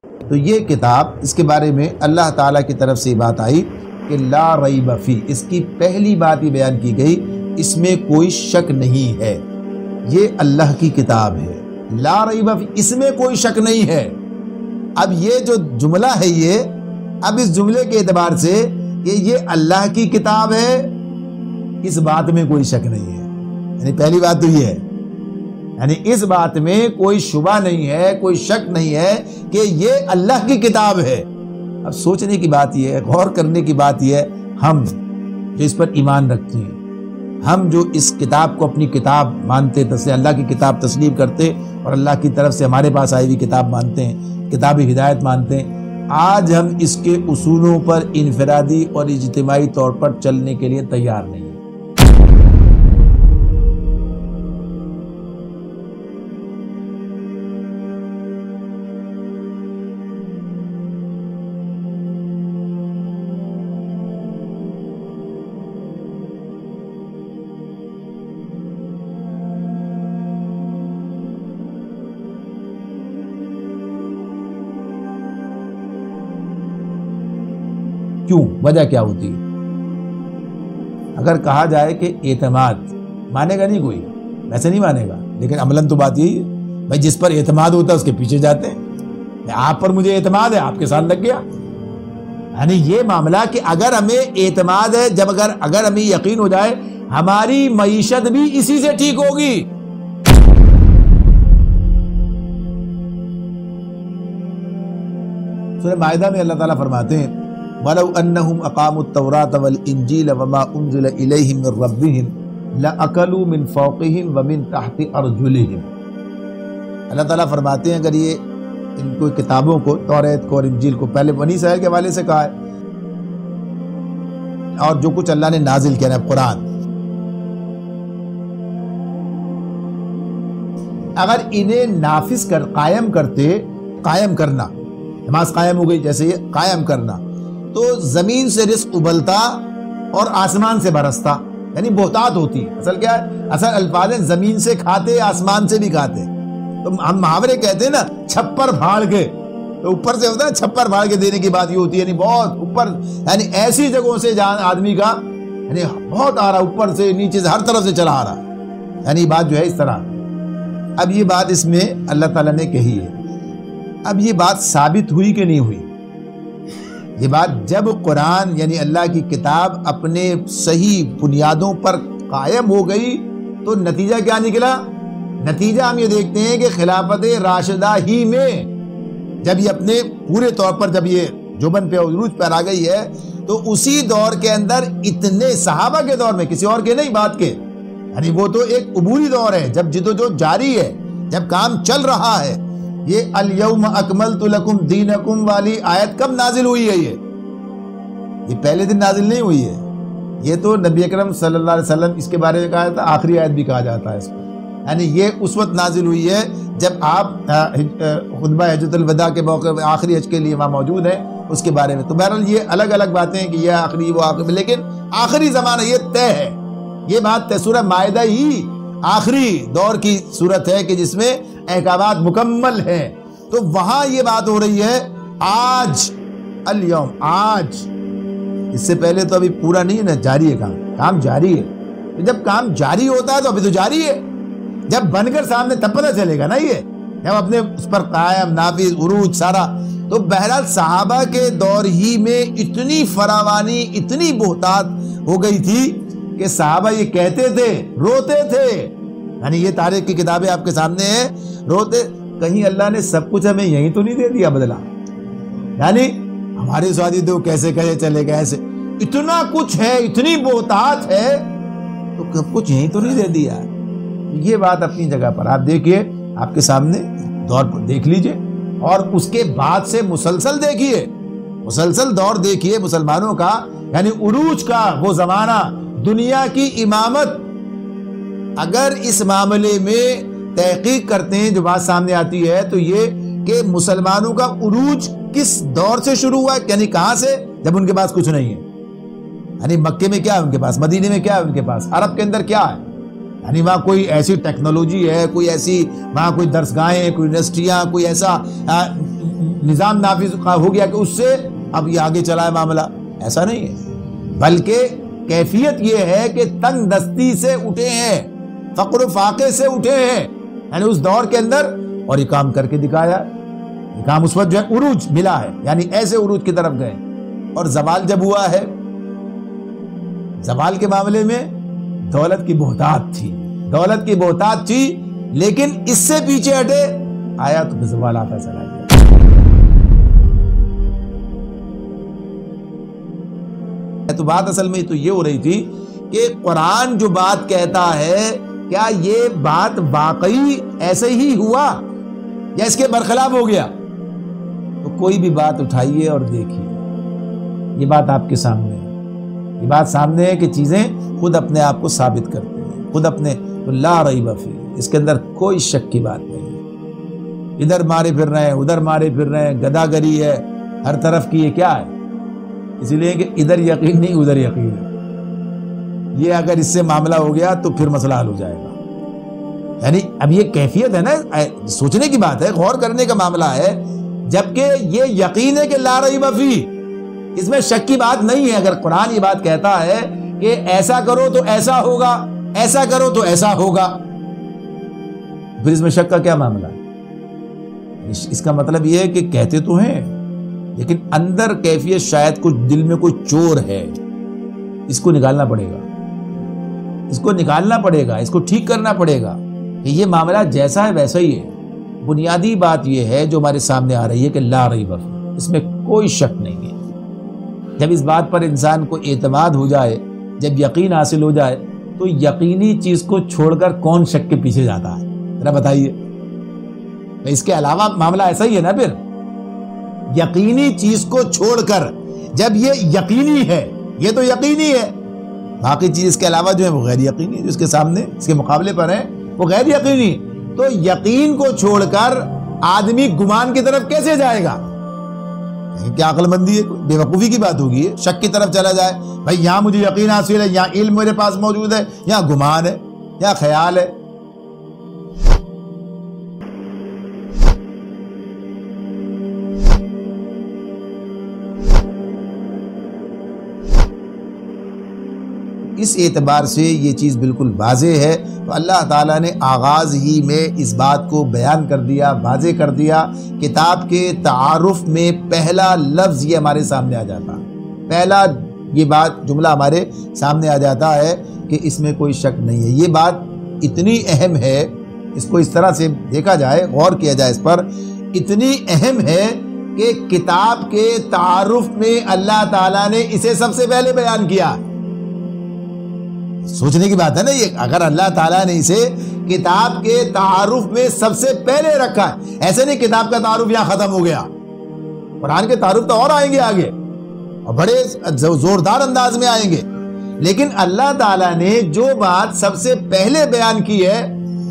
تو یہ کتاب، اس کے بارے میں اللہ تعالیٰ کی طرف سے بات آئی کہ لا ریب فی، اس کی پہلی بات یہ بیان کی گئی اس میں کوئی شک نہیں ہے، یہ اللہ کی کتاب ہے، لا ریب فی، اس میں کوئی شک نہیں ہے۔ اب یہ جو جملہ ہے اب اس جملے کے اعتبار سے کہ یہ اللہ کی کتاب ہے، اس بات میں کوئی شک نہیں ہے، یعنی پہلی بات تو یہ ہے، یعنی اس بات میں کوئی شبہ نہیں ہے، کوئی شک نہیں ہے کہ یہ اللہ کی کتاب ہے۔ اب سوچنے کی بات یہ ہے، غور کرنے کی بات یہ ہے، ہم جو اس پر ایمان رکھتے ہیں، ہم جو اس کتاب کو اپنی کتاب مانتے، اللہ کی کتاب تسلیم کرتے اور اللہ کی طرف سے ہمارے پاس آئی ہوئی کتاب مانتے ہیں، کتاب ہدایت مانتے ہیں، آج ہم اس کے اصولوں پر انفرادی اور اجتماعی طور پر چلنے کے لیے تیار نہیں ہیں۔ کیوں؟ وجہ کیا ہوتی ہے؟ اگر کہا جائے کہ اعتماد، مانے گا نہیں کوئی، ویسے نہیں مانے گا، لیکن عملاً تو بات یہی ہے بھائی جس پر اعتماد ہوتا ہے اس کے پیچھے جاتے ہیں۔ آپ پر مجھے اعتماد ہے، آپ کے ساتھ لگ گیا، یعنی یہ معاملہ کہ اگر ہمیں اعتماد ہے، جب اگر ہمیں یقین ہو جائے ہماری معیشت بھی اسی سے ٹھیک ہوگی۔ سورہ مائدہ میں اللہ تعالیٰ فرماتے ہیں وَلَوْ أَنَّهُمْ أَقَامُوا التَّوْرَاةَ وَالْإِنْجِيلَ وَمَا أُنزِلَ إِلَيْهِمْ مِنْ رَبِّهِمْ لَأَكَلُوا مِنْ فَوْقِهِمْ وَمِنْ تَحْتِ أَرْجُلِهِمْ۔ اللہ تعالیٰ فرماتے ہیں اگر یہ ان کو کتابوں کو، توریت کو اور انجیل کو، پہلے بنی اسرائیل کے حوالے سے کہا ہے، اور جو کچھ اللہ نے نازل کیا ہے قرآن، اگر انہیں نافذ قائم کرتے، قائم کرنا، نماز قائم ہو گئی جیسے یہ قائم کرنا، تو زمین سے رزق ابلتا اور آسمان سے برستا، یعنی بہتات ہوتی۔ اصل کیا ہے؟ اصل الفاظ ہے زمین سے کھاتے، آسمان سے بھی کھاتے۔ تو ہم محاورے کہتے ہیں نا چھپر پھاڑ کے، تو اوپر سے ہوتا ہے چھپر پھاڑ کے دینے کی بات یہ ہوتی ہے، یعنی بہت اوپر، یعنی ایسی جگہوں سے جہاں آدمی کا یعنی بہت آ رہا، اوپر سے نیچے سے ہر طرف سے چلا آ رہا، یعنی بات جو ہے اس طرح۔ اب یہ بات اس میں اللہ تعالیٰ نے کہی ہے، اب یہ بات ثابت ہوئی کہ نہیں ہوئی؟ یہ بات جب قرآن یعنی اللہ کی کتاب اپنے صحیح بنیادوں پر قائم ہو گئی تو نتیجہ کیا نکلا؟ نتیجہ ہم یہ دیکھتے ہیں کہ خلافت راشدہ ہی میں جب یہ اپنے پورے طور پر جب یہ جوبن پہ عروج پر آ گئی ہے، تو اسی دور کے اندر اتنے صحابہ کے دور میں، کسی اور کے نہیں بات کے، یعنی وہ تو ایک عبوری دور ہے جب جدوجہد جاری ہے، جب کام چل رہا ہے۔ یہ الیوم اکملت لکم دینکم والی آیت کب نازل ہوئی ہے؟ یہ پہلے دن نازل نہیں ہوئی ہے، یہ تو نبی اکرم صلی اللہ علیہ وسلم اس کے بارے میں کہا تھا، آخری آیت بھی کہا جاتا ہے اس کو، یعنی یہ اس وقت نازل ہوئی ہے جب آپ خطبہ حجۃ الوداع کے موقع میں آخری حج کے لیے وہاں موجود ہیں، اس کے بارے میں۔ تو بہرحال یہ الگ الگ باتیں ہیں کہ یہ آخری وہ آخری، لیکن آخری زمانہ یہ طے ہے، یہ بات طے۔ سورہ مائدہ ہی آخری دور کی صورت ہے کہ جس میں احکامات مکمل ہیں، تو وہاں یہ بات ہو رہی ہے آج، الیوم، آج۔ اس سے پہلے تو ابھی پورا نہیں ہے نا، جاری ہے کام جاری ہے۔ جب کام جاری ہوتا ہے تو ابھی تو جاری ہے، جب بن کر سامنے تب پتہ چلے گا نا، یہ جب اپنے اس پر قائم، نافذ، عروج سارا۔ تو بہرحال صحابہ کے دور ہی میں اتنی فراوانی، اتنی بہتات ہو گئی تھی کہ صحابہ یہ کہتے تھے، روتے تھے، یعنی یہ تاریخ کی کتابیں آپ کے سامنے ہیں، روتے، کہیں اللہ نے سب کچھ ہمیں یہیں تو نہیں دے دیا بدلا، یعنی ہمارے ساتھ تو کیسے چلے گئے ایسے، اتنا کچھ ہے، اتنی بہتات ہے، تو سب کچھ یہیں تو نہیں دے دیا۔ یہ بات اپنی جگہ پر آپ دیکھیے، آپ کے سامنے دور پر دیکھ لیجئے، اور اس کے بعد سے مسلسل دیکھیے، مسلسل دور دیکھیے مسلمانوں کا، یعنی عروج کا وہ زمانہ، دنیا کی امامت۔ اگر اس معاملے میں تحقیق کرتے ہیں، جو بات سامنے آتی ہے تو یہ کہ مسلمانوں کا عروج کس دور سے شروع ہوا ہے، یعنی کہاں سے؟ جب ان کے پاس کچھ نہیں ہے، یعنی مکے میں کیا ہے ان کے پاس، مدینے میں کیا ہے ان کے پاس، عرب کے اندر کیا ہے، یعنی وہاں کوئی ایسی ٹیکنالوجی ہے، کوئی ایسی وہاں کوئی درسگاہیں، کوئی یونیورسٹیاں، کوئی ایسا نظام نافذ ہو گیا کہ اس سے اب یہ آگے چلا ہے معاملہ، ایسا نہیں ہے، بلکہ کیفیت یہ ہے کہ تنگ دستی سے اٹھے ہیں، فقر و فاقے سے اٹھے ہیں، یعنی اس دور کے اندر، اور یہ کام کر کے دکھایا، یہ کام اس وقت جو ہے عروج ملا ہے، یعنی ایسے عروج کی طرف گئے۔ اور زوال جب ہوا ہے، زوال کے معاملے میں دولت کی بہتات تھی، دولت کی بہتات تھی، لیکن اس سے پیچھے ہٹے آیا تو زوال آتا چلا گیا۔ تو بات اصل میں تو یہ ہو رہی تھی کہ قرآن جو بات کہتا ہے کیا یہ بات واقعی ایسے ہی ہوا یا اس کے برخلاف ہو گیا؟ تو کوئی بھی بات اٹھائیے اور دیکھیے، یہ بات آپ کے سامنے ہے، یہ بات سامنے ہے کہ چیزیں خود اپنے آپ کو ثابت کرتی ہیں، خود اپنے لا ریب فیہ، اس کے اندر کوئی شک کی بات نہیں ہے۔ ادھر مارے پھر رہے ہیں، ادھر مارے پھر رہے ہیں، گدا گری ہے ہر طرف کی، یہ کیا ہے؟ اسی لیے کہ ادھر یقین نہیں ادھر یقین ہے، یہ اگر اس سے معاملہ ہو گیا تو پھر مسئلہ حل ہو جائے گا۔ یعنی اب یہ کیفیت ہے نا، سوچنے کی بات ہے، غور کرنے کا معاملہ ہے، جبکہ یہ یقین ہے کہ لا ریب فیہ، اس میں شک کی بات نہیں ہے۔ اگر قرآن یہ بات کہتا ہے کہ ایسا کرو تو ایسا ہوگا، ایسا کرو تو ایسا ہوگا، پھر اس میں شک کا کیا معاملہ ہے؟ اس کا مطلب یہ ہے کہ کہتے تو ہیں لیکن اندر کیفیت شاید کچھ دل میں کوئی چور ہے، اس کو نکالنا پڑے گا، اس کو نکالنا پڑے گا، اس کو ٹھیک کرنا پڑے گا کہ یہ معاملہ جیسا ہے ویسا ہی ہے۔ بنیادی بات یہ ہے جو ہمارے سامنے آ رہی ہے کہ لا ریب فیہ، اس میں کوئی شک نہیں ہے۔ جب اس بات پر انسان کو اعتماد ہو جائے، جب یقین حاصل ہو جائے، تو یقینی چیز کو چھوڑ کر کون شک کے پیچھے جاتا ہے؟ ذرا بتائیے، اس کے علاوہ معاملہ ایسا ہی ہے نا، پھر یقینی چیز کو چھوڑ کر، جب یہ یقینی ہے، یہ تو یقینی ہے، باقی چیز اس کے علاوہ جو ہے وہ غیر یقینی ہے، جو اس کے سامنے اس کے مقابلے پر ہے وہ غیر یقینی ہے۔ تو یقین کو چھوڑ کر آدمی گمان کی طرف کیسے جائے گا؟ کیا عقل مندی ہے؟ بے وقوفی کی بات ہوگی، شک کی طرف چلا جائے، بھائی یہاں مجھے یقین حاصل ہے، یہاں علم میرے پاس موجود ہے، یہاں گمان ہے، یہاں خیال ہے۔ اس اعتبار سے یہ چیز بالکل واضح ہے۔ تو اللہ تعالیٰ نے آغاز ہی میں اس بات کو بیان کر دیا، واضح کر دیا۔ کتاب کے تعارف میں پہلا لفظ یہ ہمارے سامنے آ جاتا ہے، پہلا یہ بات جملہ ہمارے سامنے آ جاتا ہے کہ اس میں کوئی شک نہیں ہے۔ یہ بات اتنی اہم ہے، اس کو اس طرح سے دیکھا جائے، غور کیا جائے اس پر، اتنی اہم ہے کہ کتاب کے تعارف میں اللہ تعالیٰ نے اسے سب سے پہلے بیان کیا۔ سوچنے کی بات ہے نا یہ، اگر اللہ تعالیٰ نے اسے کتاب کے تعارف میں سب سے پہلے رکھا ہے، ایسے نہیں کتاب کا تعارف یہاں ختم ہو گیا، قرآن کے تعارف تو اور آئیں گے آگے اور بڑے زوردار انداز میں آئیں گے، لیکن اللہ تعالیٰ نے جو بات سب سے پہلے بیان کی ہے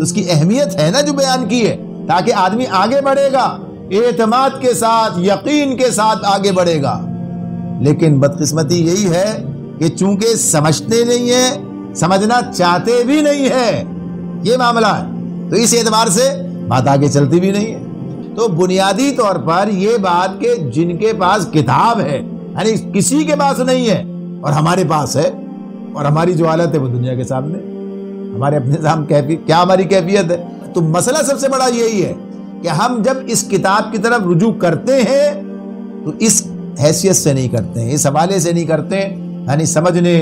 اس کی اہمیت ہے نا جو بیان کی ہے، تاکہ آدمی آگے بڑھے گا، اعتماد کے ساتھ، یقین کے ساتھ آگے بڑھے گا۔ لیکن بدقسمتی یہی ہے کہ چونکہ سمجھتے نہیں ہیں، سمجھنا چاہتے بھی نہیں ہے، یہ معاملہ ہے، تو اس اعتبار سے بات آگے چلتی بھی نہیں ہے۔ تو بنیادی طور پر یہ بات کہ جن کے پاس کتاب ہے، یعنی کسی کے پاس نہیں ہے اور ہمارے پاس ہے، اور ہماری جو حالت ہے وہ دنیا کے سامنے، ہمارے اپنے نظام کیا ہماری کیفیت ہے۔ تو مسئلہ سب سے بڑا یہی ہے کہ ہم جب اس کتاب کی طرف رجوع کرتے ہیں تو اس حیثیت سے نہیں کرتے ہیں، اس حوالے سے نہیں کرتے، یعنی سمجھنے،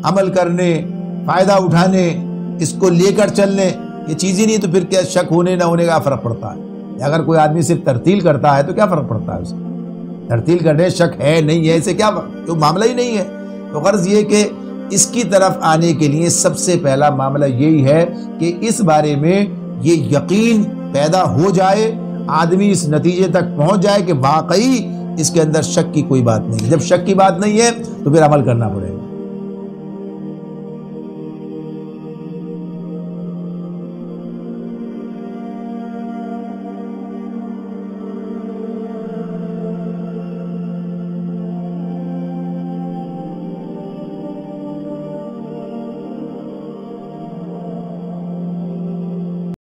عمل کرنے، فائدہ اٹھانے، اس کو لے کر چلنے، یہ چیز ہی نہیں، تو پھر کیا شک ہونے نہ ہونے کا فرق پڑتا ہے؟ اگر کوئی آدمی صرف ترتیل کرتا ہے تو کیا فرق پڑتا ہے؟ اسے ترتیل کرنے شک ہے نہیں ہے، اسے کیا تو معاملہ ہی نہیں ہے۔ تو غرض یہ کہ اس کی طرف آنے کے لیے سب سے پہلا معاملہ یہی ہے کہ اس بارے میں یہ یقین پیدا ہو جائے، آدمی اس نتیجے تک پہنچ جائے کہ واقعی اس کے اندر شک کی کوئی بات نہیں ہے۔ جب شک کی بات نہیں ہے تو پھر عمل کرنا پڑے گا۔